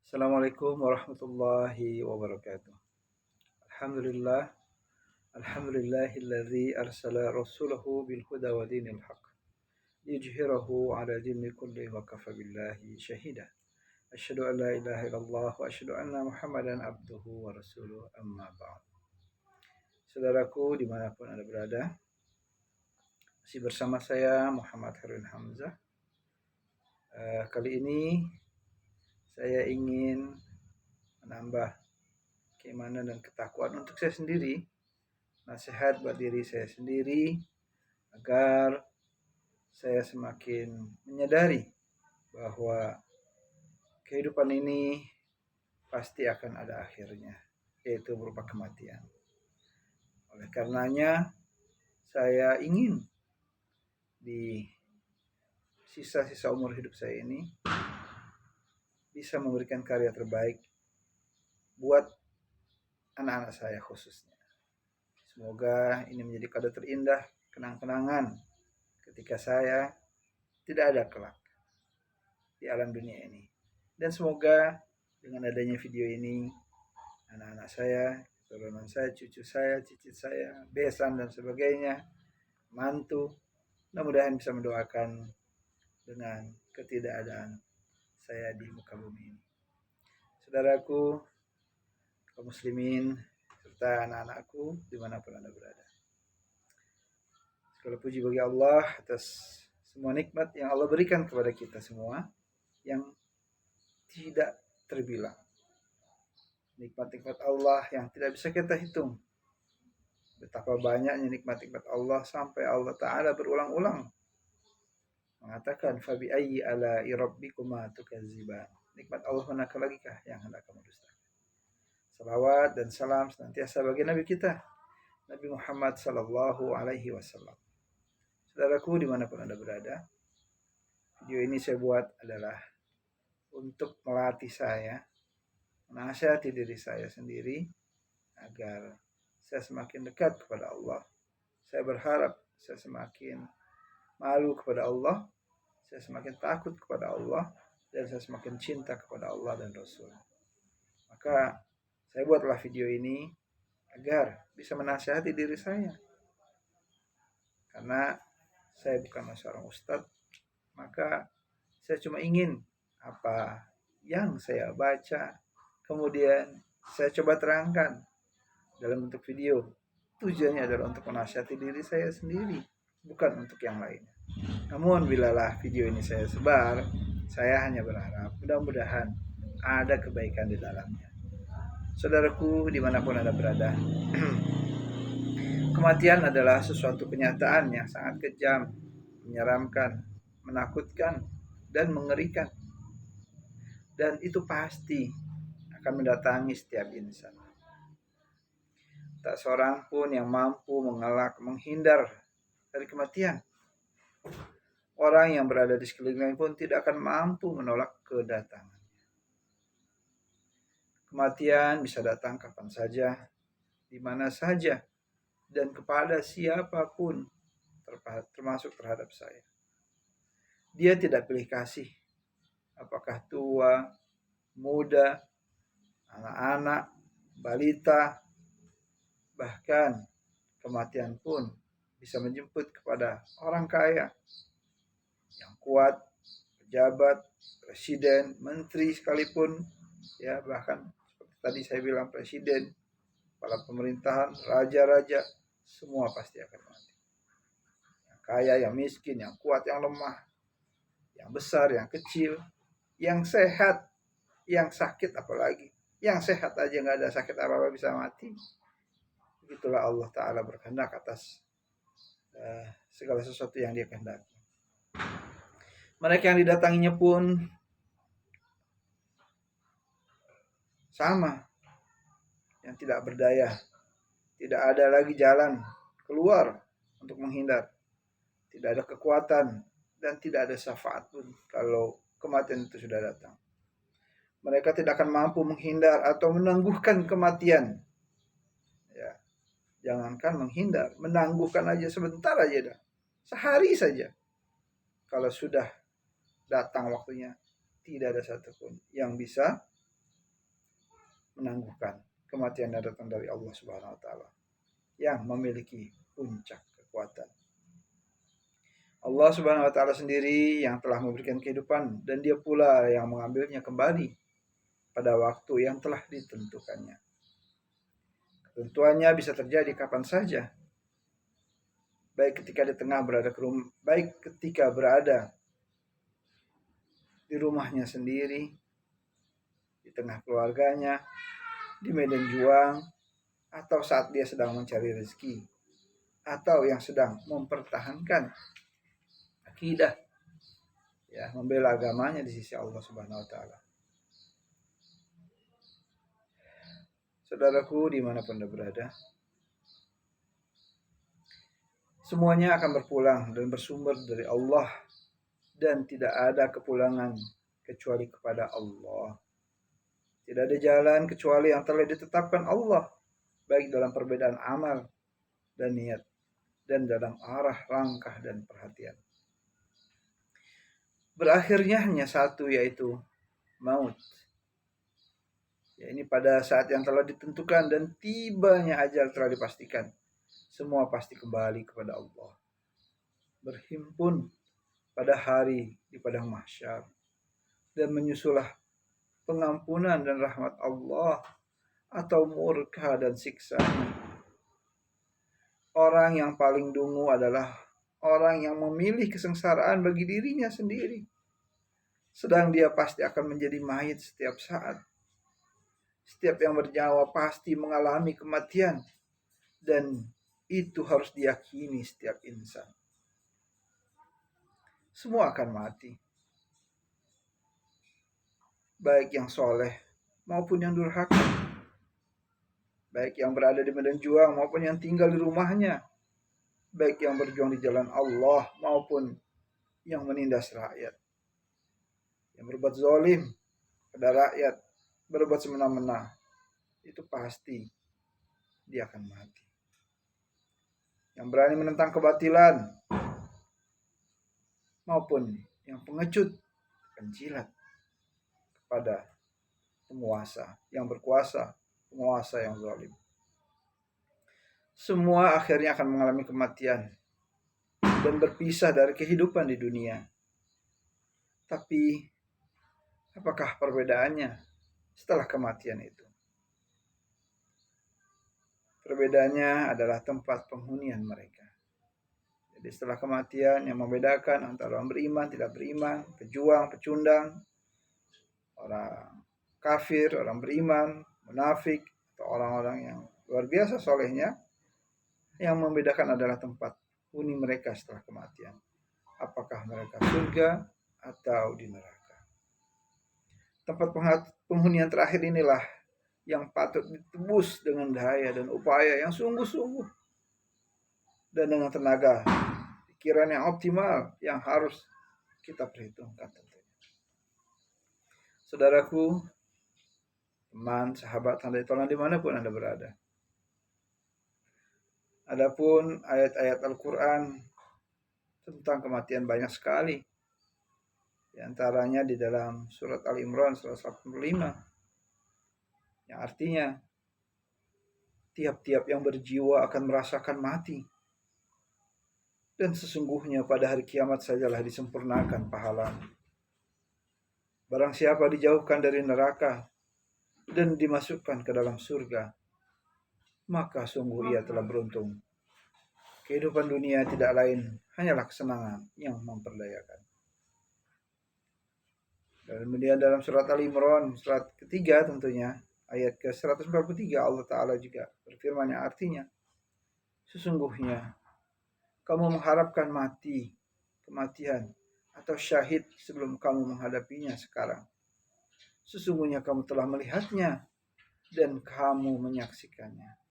Assalamualaikum warahmatullahi wabarakatuh. Alhamdulillah, alhamdulillahilladzi arsala rasulahu bil huda wa dinil haq. Yujhirahu ala dini kulli wa kafa billahi syahida. Asyhadu an la ilaha illallah wa asyhadu anna Muhammadan abduhu wa rasuluh amma ba'd. Saudaraku dimanapun Anda berada, masih bersama saya Muhammad Harun Hamzah. Kali ini saya ingin menambah keimanan dan ketakwaan untuk saya sendiri, nasihat buat diri saya sendiri agar saya semakin menyadari bahwa kehidupan ini pasti akan ada akhirnya, yaitu berupa kematian. Oleh karenanya saya ingin di sisa-sisa umur hidup saya ini bisa memberikan karya terbaik buat anak-anak saya khususnya. Semoga ini menjadi kado terindah, kenang-kenangan ketika saya tidak ada kelak di alam dunia ini. Dan semoga dengan adanya video ini, anak-anak saya, keturunan saya, cucu saya, cicit saya, besan dan sebagainya, mantu, mudah-mudahan bisa mendoakan dengan ketidakadaan saya di muka bumi ini. Saudaraku, kaum muslimin, serta anak-anakku dimanapun Anda berada. Segala puji bagi Allah atas semua nikmat yang Allah berikan kepada kita semua yang tidak terbilang. Nikmat-nikmat Allah yang tidak bisa kita hitung. Betapa banyaknya nikmat-nikmat Allah sampai Allah Ta'ala berulang-ulang mengatakan fabi ayyi ala'i rabbikuma tukadziban. Nikmat Allah manakah lagikah yang hendak kamu dustakan. Salawat dan salam senantiasa bagi Nabi kita, Nabi Muhammad sallallahu alaihi wasallam. Saudaraku dimanapun Anda berada, video ini saya buat adalah untuk melatih saya, menasihati diri saya sendiri agar saya semakin dekat kepada Allah. Saya berharap saya semakin malu kepada Allah, saya semakin takut kepada Allah, dan saya semakin cinta kepada Allah dan Rasul. Maka saya buatlah video ini agar bisa menasihati diri saya. Karena saya bukan seorang ustadz, maka saya cuma ingin apa yang saya baca, kemudian saya coba terangkan dalam bentuk video. Tujuannya adalah untuk menasihati diri saya sendiri, bukan untuk yang lainnya. Namun bilalah video ini saya sebar, saya hanya berharap mudah-mudahan ada kebaikan di dalamnya. Saudaraku dimanapun Anda berada, kematian adalah suatu kenyataan yang sangat kejam, menyeramkan, menakutkan, dan mengerikan. Dan itu pasti akan mendatangi setiap insan. Tak seorang pun yang mampu mengelak, menghindar dari kematian. Orang yang berada di sekelilingnya pun tidak akan mampu menolak kedatangan. Kematian bisa datang kapan saja, di mana saja, dan kepada siapapun, termasuk terhadap saya. Dia tidak pilih kasih, apakah tua, muda, anak-anak, balita, bahkan kematian pun bisa menjemput kepada orang kaya, yang kuat, pejabat, presiden, menteri sekalipun, ya bahkan seperti tadi saya bilang presiden, kepala pemerintahan, raja-raja, semua pasti akan mati. Yang kaya, yang miskin, yang kuat, yang lemah, yang besar, yang kecil, yang sehat, yang sakit apalagi. Yang sehat aja nggak ada sakit apa-apa bisa mati. Itulah Allah Ta'ala berkehendak atas segala sesuatu yang Dia kehendaki. Mereka yang didatanginya pun sama, yang tidak berdaya. Tidak ada lagi jalan keluar untuk menghindar. Tidak ada kekuatan dan tidak ada syafaat pun kalau kematian itu sudah datang. Mereka tidak akan mampu menghindar atau menangguhkan kematian. Ya, jangankan menghindar, menangguhkan aja sebentar aja dah. Sehari saja. Kalau sudah datang waktunya, tidak ada satupun yang bisa menangguhkan. Kematian yang datang dari Allah Subhanahu wa taala yang memiliki puncak kekuatan. Allah Subhanahu wa taala sendiri yang telah memberikan kehidupan dan dia pula yang mengambilnya kembali pada waktu yang telah ditentukannya. Ketentuannya bisa terjadi kapan saja. Baik ketika berada di rumahnya sendiri, di tengah keluarganya, di medan juang, atau saat dia sedang mencari rezeki, atau yang sedang mempertahankan akidah, ya, membela agamanya di sisi Allah Subhanahu wa taala. Saudaraku dimanapun Anda berada, semuanya akan berpulang dan bersumber dari Allah, dan tidak ada kepulangan kecuali kepada Allah. Tidak ada jalan kecuali yang telah ditetapkan Allah, baik dalam perbedaan amal dan niat, dan dalam arah, langkah, dan perhatian. Berakhirnya hanya satu, yaitu maut. Ya, ini pada saat yang telah ditentukan dan tibanya ajal telah dipastikan. Semua pasti kembali kepada Allah. Berhimpun pada hari di padang mahsyar. Dan menyusulah pengampunan dan rahmat Allah atau murka dan siksanya. Orang yang paling dungu adalah orang yang memilih kesengsaraan bagi dirinya sendiri. Sedang dia pasti akan menjadi mayit setiap saat. Setiap yang bernyawa pasti mengalami kematian. Dan itu harus diyakini setiap insan. Semua akan mati. Baik yang soleh maupun yang durhaka. Baik yang berada di medan juang maupun yang tinggal di rumahnya. Baik yang berjuang di jalan Allah maupun yang menindas rakyat. Yang berbuat zalim pada rakyat, berbuat semena-mena, itu pasti dia akan mati. Yang berani menentang kebatilan maupun yang pengecut, penjilat kepada penguasa yang berkuasa, penguasa yang zalim. Semua akhirnya akan mengalami kematian dan berpisah dari kehidupan di dunia. Tapi apakah perbedaannya setelah kematian itu? Perbedaannya adalah tempat penghunian mereka. Jadi setelah kematian yang membedakan antara orang beriman, tidak beriman, pejuang, pecundang, orang kafir, orang beriman, munafik, atau orang-orang yang luar biasa solehnya, yang membedakan adalah tempat huni mereka setelah kematian. Apakah mereka surga atau di neraka. Tempat penghunian terakhir inilah yang patut ditebus dengan daya dan upaya yang sungguh-sungguh. Dan dengan tenaga, pikiran yang optimal yang harus kita perhitungkan tentunya. Saudaraku, teman, sahabat, tanda tolong dimanapun Anda berada. Adapun ayat-ayat Al-Quran tentang kematian banyak sekali. Di antaranya di dalam surat Al-Imran 185. Yang artinya, tiap-tiap yang berjiwa akan merasakan mati. Dan sesungguhnya pada hari kiamat sajalah disempurnakan pahala. Barang siapa dijauhkan dari neraka dan dimasukkan ke dalam surga, maka sungguh ia telah beruntung. Kehidupan dunia tidak lain hanyalah kesenangan yang memperdayakan. Dan kemudian dalam surat Al-Imran, surat ketiga tentunya, ayat ke-143, Allah Ta'ala juga berfirman yang artinya, sesungguhnya kamu mengharapkan kematian, atau syahid sebelum kamu menghadapinya sekarang. Sesungguhnya kamu telah melihatnya dan kamu menyaksikannya.